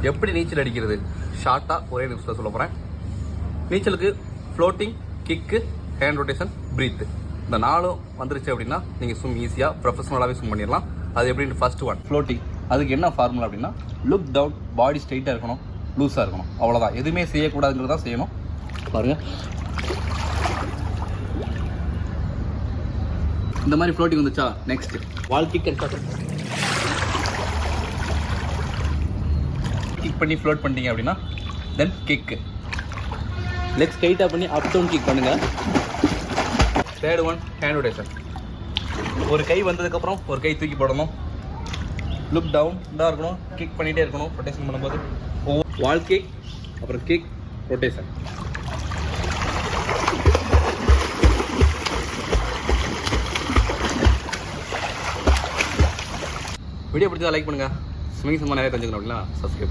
எப்படி நீச்சல் அடிக்கிறது ஷார்ட்டாக ஒரே நிமிஷத்தில் சொல்ல போகிறேன். நீச்சலுக்கு ஃப்ளோட்டிங், கிக்கு, ஹேண்ட் ரொட்டேஷன், ப்ரீத்து இந்த 4 வந்துருச்சு அப்படின்னா நீங்கள் ஸ்விம் ஈஸியாக ப்ரொஃபஷனலாகவே ஸ்விம் பண்ணிடலாம். அது எப்படின்னு ஃபர்ஸ்ட் ஒன் ஃப்ளோட்டிங். அதுக்கு என்ன ஃபார்முலா அப்படின்னா லுக் டவுன், பாடி ஸ்ட்ரைட்டாக இருக்கணும், லூஸாக இருக்கணும், அவ்வளோதான். எதுவுமே செய்யக்கூடாதுங்கிறது தான் செய்யணும். பாருங்கள், இந்த மாதிரி ஃப்ளோட்டிங் வந்துச்சா. Next wall kick and kick பண்ணி ஃப்ளோட் பண்ணிட்டீங்க அப்படின்னா தென் கிக்கு. லெக் ஸ்ட்ரைட்டாக பண்ணி அப் டவுன் கிக் பண்ணுங்கள். Third one hand rotation. ஒரு கை வந்ததுக்கப்புறம் ஒரு கை தூக்கி போடணும். லுக் டவுன் இதாக இருக்கணும், கிக் பண்ணிகிட்டே இருக்கணும் ரொட்டேஷன் பண்ணும்போது. வால் கிக், அப்புறம் கிக், ரொட்டேஷன். வீடியோ பிடிச்சா லைக் பண்ணுங்கள். ஸ்விமிங் சம்பந்தம் நிறைய தெரிஞ்சுக்கணும் அப்படின்னா சப்ஸ்கிரைப்.